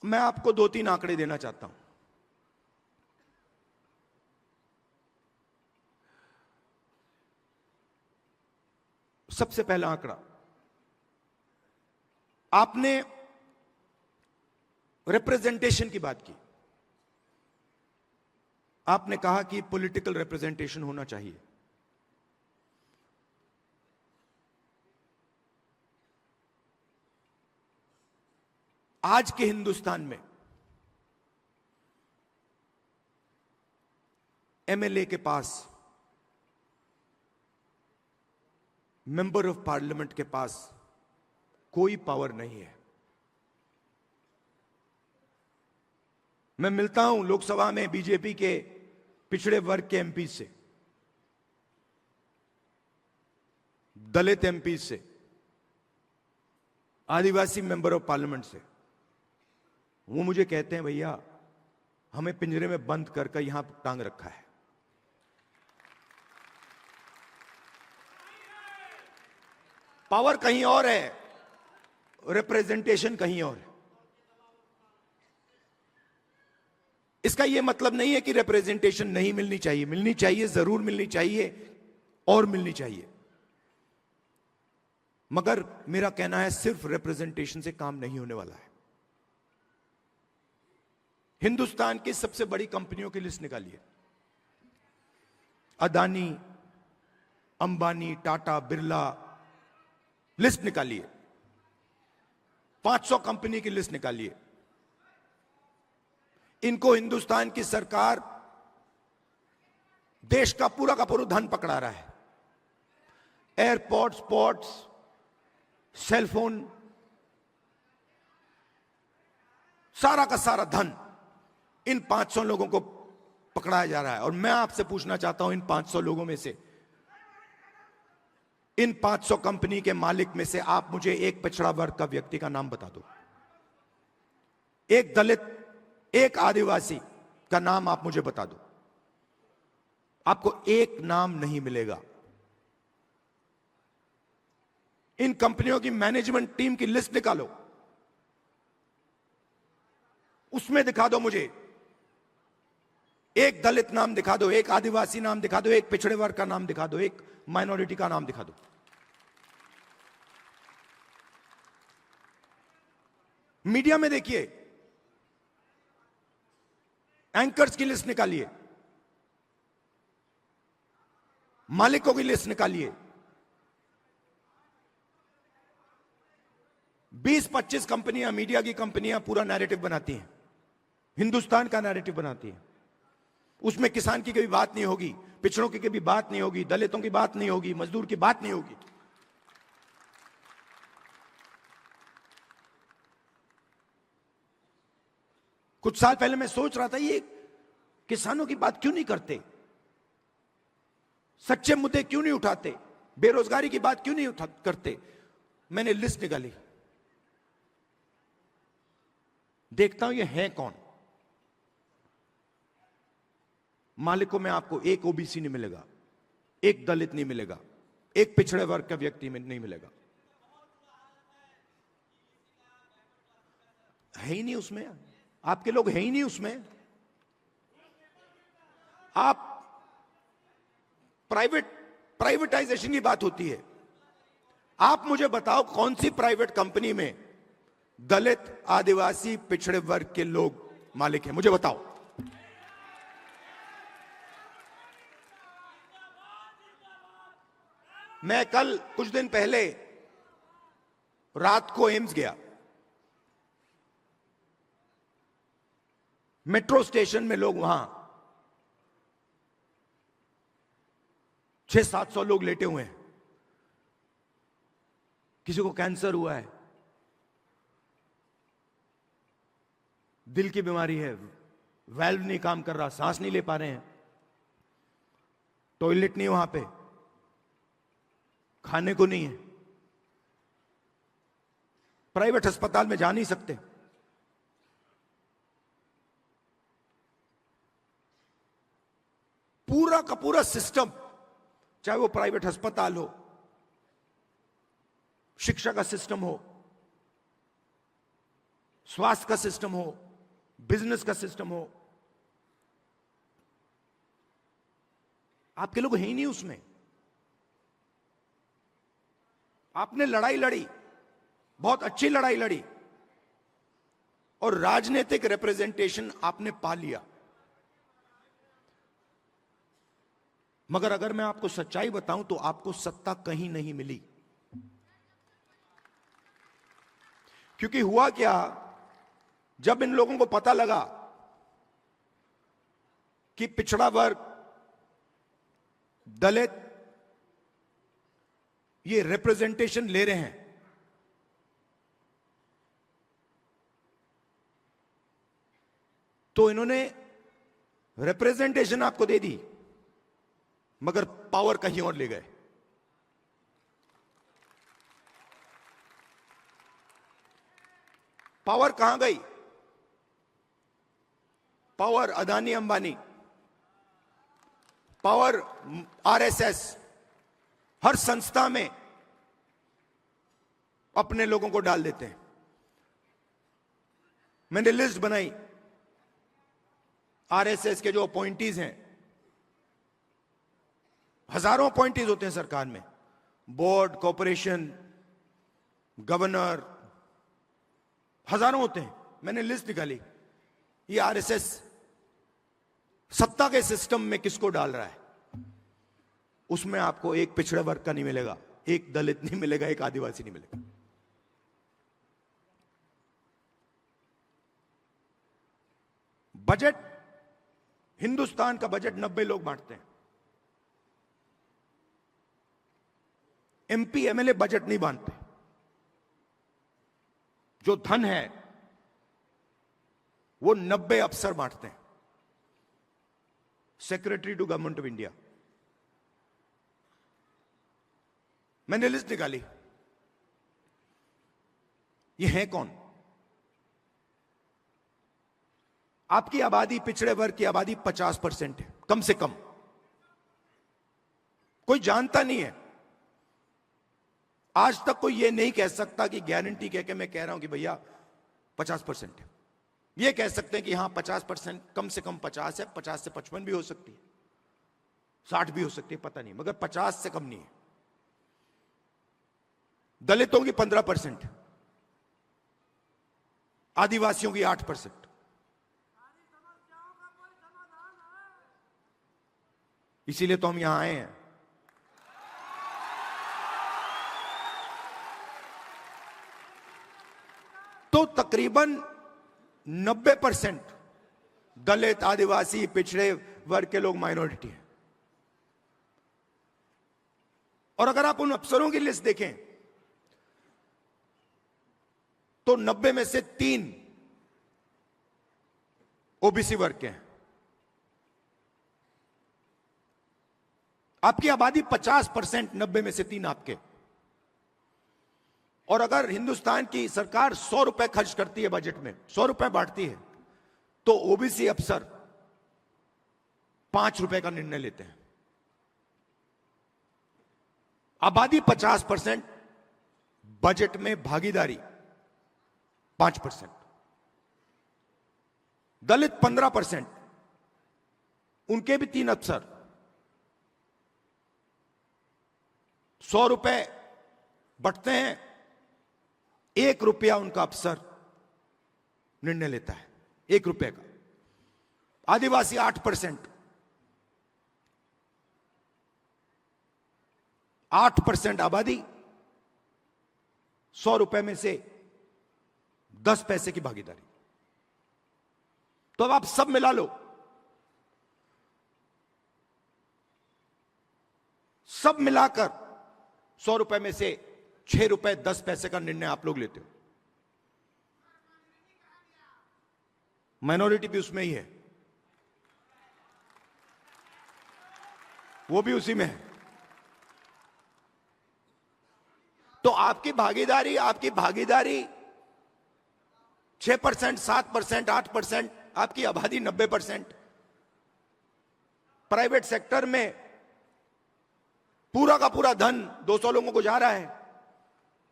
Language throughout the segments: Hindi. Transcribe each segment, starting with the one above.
मैं आपको 2-3 आंकड़े देना चाहता हूं। सबसे पहला आंकड़ा, आपने रिप्रेजेंटेशन की बात की। आपने कहा कि पॉलिटिकल रिप्रेजेंटेशन होना चाहिए। आज के हिंदुस्तान में एमएलए के पास, मेंबर ऑफ पार्लियामेंट के पास कोई पावर नहीं है। मैं मिलता हूं लोकसभा में बीजेपी के पिछड़े वर्ग के एमपी से, दलित एमपी से, आदिवासी मेंबर ऑफ पार्लियामेंट से। वो मुझे कहते हैं भैया हमें पिंजरे में बंद कर यहां टांग रखा है। पावर कहीं और है, रिप्रेजेंटेशन कहीं और है। इसका यह मतलब नहीं है कि रिप्रेजेंटेशन नहीं मिलनी चाहिए, मिलनी चाहिए, जरूर मिलनी चाहिए और मिलनी चाहिए। मगर मेरा कहना है सिर्फ रिप्रेजेंटेशन से काम नहीं होने वाला है। हिंदुस्तान की सबसे बड़ी कंपनियों की लिस्ट निकालिए, अदानी, अंबानी, टाटा, बिरला, लिस्ट निकालिए। 500 कंपनी की लिस्ट निकालिए। इनको हिंदुस्तान की सरकार देश का पूरा धन पकड़ा रहा है। एयरपोर्ट्स, पोर्ट्स, सेलफोन, सारा का सारा धन इन 500 लोगों को पकड़ाया जा रहा है। और मैं आपसे पूछना चाहता हूं, इन 500 लोगों में से, इन 500 कंपनी के मालिक में से आप मुझे एक पिछड़ा वर्ग का व्यक्ति का नाम बता दो। एक दलित, एक आदिवासी का नाम आप मुझे बता दो। आपको एक नाम नहीं मिलेगा। इन कंपनियों की मैनेजमेंट टीम की लिस्ट निकालो, उसमें दिखा दो मुझे एक दलित नाम दिखा दो, एक आदिवासी नाम दिखा दो, एक पिछड़े वर्ग का नाम दिखा दो, एक माइनॉरिटी का नाम दिखा दो। मीडिया में देखिए, एंकर्स की लिस्ट निकालिए, मालिकों की लिस्ट निकालिए। 20-25 कंपनियां, मीडिया की कंपनियां पूरा नैरेटिव बनाती हैं, हिंदुस्तान का नैरेटिव बनाती हैं। उसमें किसान की कभी बात नहीं होगी, पिछड़ों की कभी बात नहीं होगी, दलितों की बात नहीं होगी, मजदूर की बात नहीं होगी। कुछ साल पहले मैं सोच रहा था ये किसानों की बात क्यों नहीं करते, सच्चे मुद्दे क्यों नहीं उठाते, बेरोजगारी की बात क्यों नहीं करते। मैंने लिस्ट निकाली, देखता हूं ये है कौन। मालिकों में आपको एक ओबीसी नहीं मिलेगा, एक दलित नहीं मिलेगा, एक पिछड़े वर्ग का व्यक्ति में नहीं मिलेगा। है ही नहीं उसमें, आपके लोग है ही नहीं उसमें। आप प्राइवेटाइजेशन की बात होती है, आप मुझे बताओ कौन सी प्राइवेट कंपनी में दलित, आदिवासी, पिछड़े वर्ग के लोग मालिक हैं, मुझे बताओ। मैं कल कुछ दिन पहले रात को एम्स गया। मेट्रो स्टेशन में लोग वहां 600-700 लोग लेटे हुए हैं। किसी को कैंसर हुआ है, दिल की बीमारी है, वाल्व नहीं काम कर रहा, सांस नहीं ले पा रहे हैं, टॉयलेट नहीं वहां पे, खाने को नहीं है, प्राइवेट अस्पताल में जा नहीं सकते। पूरा का पूरा सिस्टम, चाहे वो प्राइवेट अस्पताल हो, शिक्षा का सिस्टम हो, स्वास्थ्य का सिस्टम हो, बिजनेस का सिस्टम हो, आपके लोग हैं ही नहीं उसमें। आपने लड़ाई लड़ी, बहुत अच्छी लड़ाई लड़ी, और राजनीतिक रिप्रेजेंटेशन आपने पा लिया। मगर अगर मैं आपको सच्चाई बताऊं तो आपको सत्ता कहीं नहीं मिली। क्योंकि हुआ क्या, जब इन लोगों को पता लगा कि पिछड़ा वर्ग, दलित ये रिप्रेजेंटेशन ले रहे हैं, तो इन्होंने रिप्रेजेंटेशन आपको दे दी, मगर पावर कहीं और ले गए। पावर कहां गई? Power Adani Ambani, power RSS, हर संस्था में अपने लोगों को डाल देते हैं। मैंने लिस्ट बनाई आरएसएस के जो अपॉइंटीज हैं, हजारों अपॉइंटीज होते हैं सरकार में, बोर्ड, कॉर्पोरेशन, गवर्नर, हजारों होते हैं। मैंने लिस्ट निकाली, ये आरएसएस सत्ता के सिस्टम में किसको डाल रहा है। उसमें आपको एक पिछड़े वर्ग का नहीं मिलेगा, एक दलित नहीं मिलेगा, एक आदिवासी नहीं मिलेगा। बजट, हिंदुस्तान का बजट 90 लोग बांटते हैं। एमपी एमएलए बजट नहीं बांटते। जो धन है वो 90 अफसर बांटते हैं, secretary to government of India. मैंने लिस्ट निकाली, ये है कौन? आपकी आबादी, पिछड़े वर्ग की आबादी 50% है, कम से कम। कोई जानता नहीं है। आज तक कोई यह नहीं कह सकता कि गारंटी कह के मैं कह रहा हूं कि भैया 50% है। यह कह सकते हैं कि हां 50%, कम से कम 50 है, 50 से 55 भी हो सकती है, 60 भी हो सकती है, पता नहीं, मगर 50 से कम नहीं है। दलितों की 15%, आदिवासियों की 8%। इसीलिए तो हम यहां आए हैं। तो तकरीबन 90% दलित, आदिवासी, पिछड़े वर्ग के लोग माइनॉरिटी हैं। और अगर आप उन अफसरों की लिस्ट देखें तो 90 में से 3 ओबीसी वर्ग के हैं। आपकी आबादी 50%, 90 में से 3 आपके। और अगर हिंदुस्तान की सरकार 100 रुपए खर्च करती है बजट में, 100 रुपए बांटती है, तो ओबीसी अफसर 5 रुपए का निर्णय लेते हैं। आबादी 50%, बजट में भागीदारी 5%। दलित 15%, उनके भी 3 अफसर, 100 रुपए बंटते हैं, 1 रुपया उनका अफसर निर्णय लेता है, 1 रुपए का। आदिवासी 8%, 8% आबादी, 100 रुपए में से 10 पैसे की भागीदारी। तो अब आप सब मिला लो, सब मिलाकर 100 रुपए में से 6 रुपए 10 पैसे का निर्णय आप लोग लेते हो। माइनॉरिटी भी उसमें ही है, वो भी उसी में है। तो आपकी भागीदारी 6%, 7%, 8%, आपकी आबादी 90%। प्राइवेट सेक्टर में पूरा का पूरा धन 200 लोगों को जा रहा है,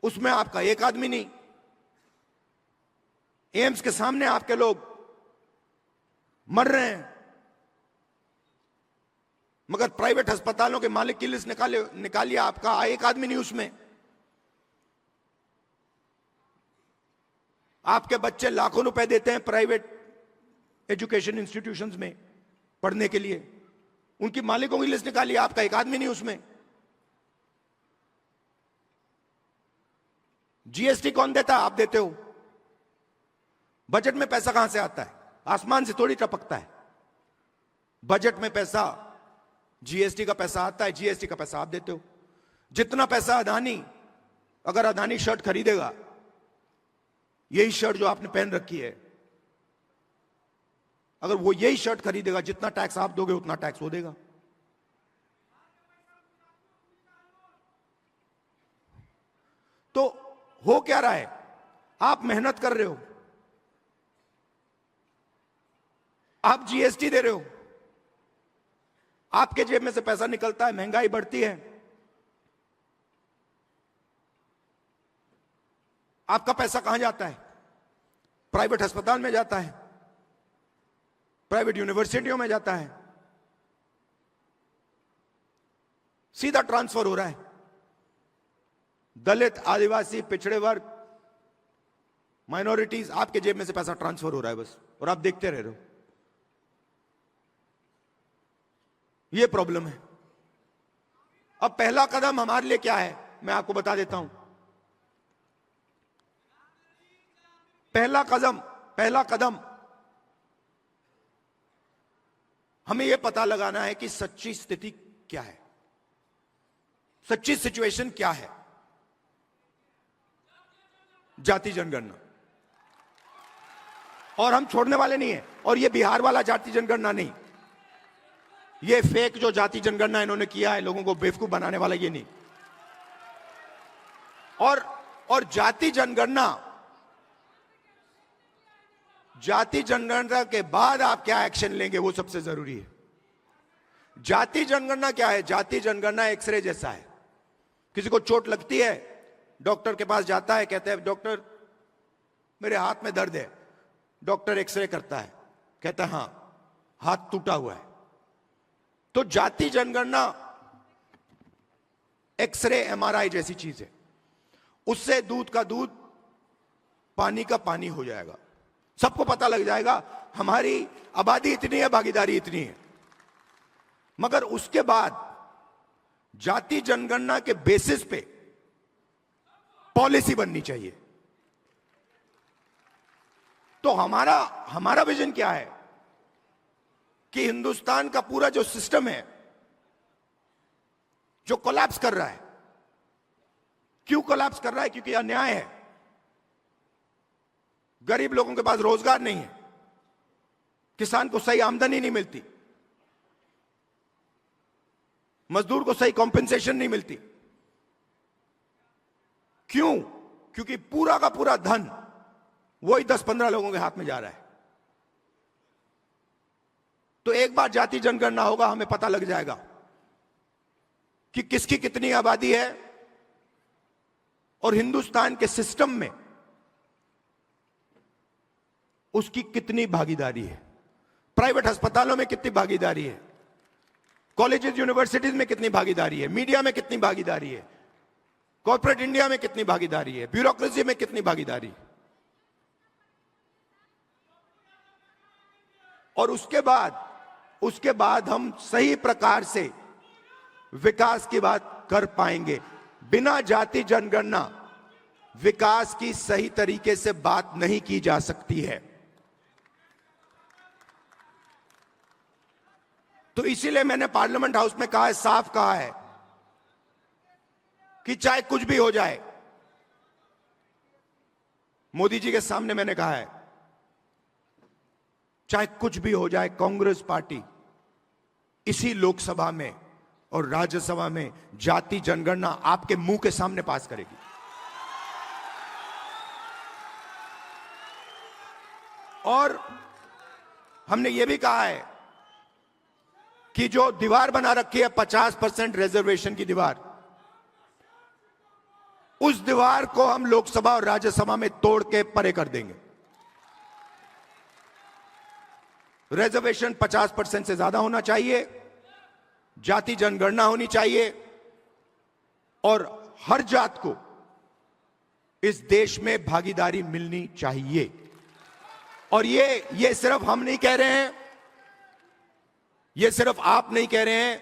उसमें आपका एक आदमी नहीं, एम्स के सामने आपके लोग मर रहे हैं, मगर प्राइवेट अस्पतालों के मालिक की लिस्ट निकालिए, आपका एक आदमी नहीं उसमें। आपके बच्चे लाखों रुपए देते हैं प्राइवेट एजुकेशन इंस्टीट्यूशंस में पढ़ने के लिए, उनकी मालिकों की लिस्ट निकालिए, आपका एक आदमी नहीं उसमें। जीएसटी कौन देता है? आप देते हो। बजट में पैसा कहां से आता है? आसमान से थोड़ी टपकता है। बजट में पैसा, जीएसटी का पैसा आता है, जीएसटी का पैसा आप देते हो। जितना पैसा अदानी, अगर अदानी शर्ट खरीदेगा, यही शर्ट जो आपने पहन रखी है, अगर वो यही शर्ट खरीदेगा, जितना टैक्स आप दोगे उतना टैक्स वो देगा। तो हो क्या रहा है? आप मेहनत कर रहे हो, आप जीएसटी दे रहे हो, आपके जेब में से पैसा निकलता है, महंगाई बढ़ती है, आपका पैसा कहां जाता है? प्राइवेट अस्पताल में जाता है, प्राइवेट यूनिवर्सिटियों में जाता है, सीधा ट्रांसफर हो रहा है। दलित, आदिवासी, पिछड़े वर्ग, माइनॉरिटीज, आपके जेब में से पैसा ट्रांसफर हो रहा है बस, और आप देखते रह रहे हो। यह प्रॉब्लम है। अब पहला कदम हमारे लिए क्या है, मैं आपको बता देता हूं। पहला कदम हमें यह पता लगाना है कि सच्ची स्थिति क्या है, सच्ची सिचुएशन क्या है। जाति जनगणना, और हम छोड़ने वाले नहीं है। और यह बिहार वाला जाति जनगणना नहीं, यह फेक जो जाति जनगणना इन्होंने किया है, लोगों को बेवकूफ बनाने वाला, ये नहीं। और जाति जनगणना के बाद आप क्या एक्शन लेंगे, वो सबसे जरूरी है। जाति जनगणना क्या है? जाति जनगणना एक्सरे जैसा है। किसी को चोट लगती है, डॉक्टर के पास जाता है, कहते हैं डॉक्टर मेरे हाथ में दर्द है, डॉक्टर एक्सरे करता है, कहता है हां हाथ टूटा हुआ है। तो जाति जनगणना एक्सरे, एमआरआई जैसी चीज है। उससे दूध का दूध, पानी का पानी हो जाएगा। सबको पता लग जाएगा हमारी आबादी इतनी है, भागीदारी इतनी है। मगर उसके बाद जाति जनगणना के बेसिस पे पॉलिसी बननी चाहिए। तो हमारा विजन क्या है कि हिंदुस्तान का पूरा जो सिस्टम है, जो कोलैप्स कर रहा है, क्यों कोलैप्स कर रहा है? क्योंकि अन्याय है। गरीब लोगों के पास रोजगार नहीं है, किसान को सही आमदनी नहीं मिलती, मजदूर को सही कॉम्पेंसेशन नहीं मिलती। क्यों? क्योंकि पूरा का पूरा धन वही 10-15 लोगों के हाथ में जा रहा है। तो एक बार जाति जनगणना होगा, हमें पता लग जाएगा कि किसकी कितनी आबादी है और हिंदुस्तान के सिस्टम में उसकी कितनी भागीदारी है। प्राइवेट अस्पतालों में कितनी भागीदारी है, कॉलेजेस यूनिवर्सिटीज में कितनी भागीदारी है, मीडिया में कितनी भागीदारी है, कॉर्पोरेट इंडिया में कितनी भागीदारी है, ब्यूरोक्रेसी में कितनी भागीदारी है। और उसके बाद हम सही प्रकार से विकास की बात कर पाएंगे। बिना जाति जनगणना विकास की सही तरीके से बात नहीं की जा सकती है। तो इसीलिए मैंने पार्लियामेंट हाउस में कहा है, साफ कहा है कि चाहे कुछ भी हो जाए, मोदी जी के सामने मैंने कहा है, चाहे कुछ भी हो जाए, कांग्रेस पार्टी इसी लोकसभा में और राज्यसभा में जाति जनगणना आपके मुंह के सामने पास करेगी। और हमने यह भी कहा है कि जो दीवार बना रखी है 50% रिजर्वेशन की दीवार, उस दीवार को हम लोकसभा और राज्यसभा में तोड़ के परे कर देंगे। रिजर्वेशन 50% से ज्यादा होना चाहिए, जाति जनगणना होनी चाहिए और हर जात को इस देश में भागीदारी मिलनी चाहिए। और ये सिर्फ हम नहीं कह रहे हैं, ये सिर्फ आप नहीं कह रहे हैं,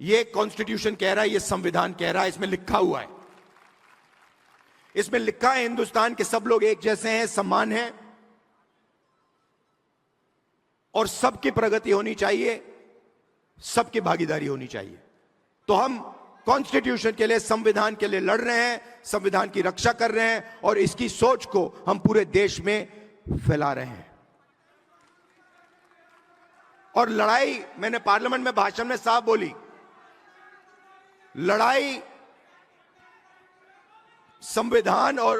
ये कॉन्स्टिट्यूशन कह रहा है, ये संविधान कह रहा है, इसमें लिखा हुआ है। इसमें लिखा है हिंदुस्तान के सब लोग एक जैसे हैं, समान हैं और सबकी प्रगति होनी चाहिए, सबकी भागीदारी होनी चाहिए। तो हम कॉन्स्टिट्यूशन के लिए, संविधान के लिए लड़ रहे हैं, संविधान की रक्षा कर रहे हैं और इसकी सोच को हम पूरे देश में फैला रहे हैं। और लड़ाई, मैंने पार्लियामेंट में भाषण में साफ बोली, लड़ाई संविधान और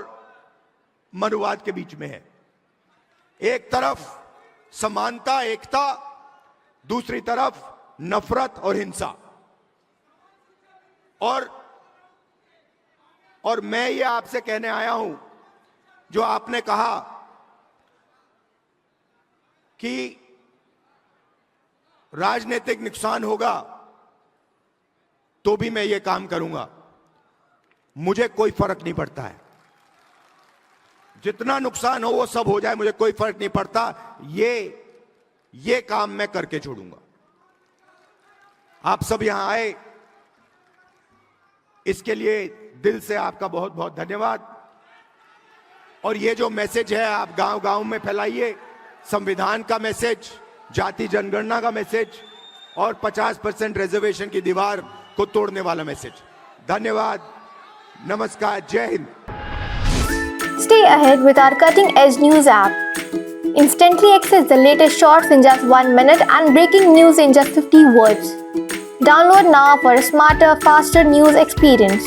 मनुवाद के बीच में है। एक तरफ समानता, एकता, दूसरी तरफ नफरत और हिंसा। और मैं ये आपसे कहने आया हूं, जो आपने कहा कि राजनीतिक नुकसान होगा तो भी मैं ये काम करूंगा, मुझे कोई फर्क नहीं पड़ता है। जितना नुकसान हो वो सब हो जाए, मुझे कोई फर्क नहीं पड़ता। ये काम मैं करके छोड़ूंगा। आप सब यहां आए, इसके लिए दिल से आपका बहुत बहुत धन्यवाद। और ये जो मैसेज है आप गांव गांव में फैलाइए, संविधान का मैसेज, जाति जनगणना का मैसेज और 50% रिजर्वेशन की दीवार को तोड़ने वाला मैसेज। धन्यवाद, नमस्कार, जय Hind. Stay ahead with our cutting-edge news app. Instantly access the latest shorts in just 1 minute and breaking news in just 50 words. Download now for a smarter, faster news experience.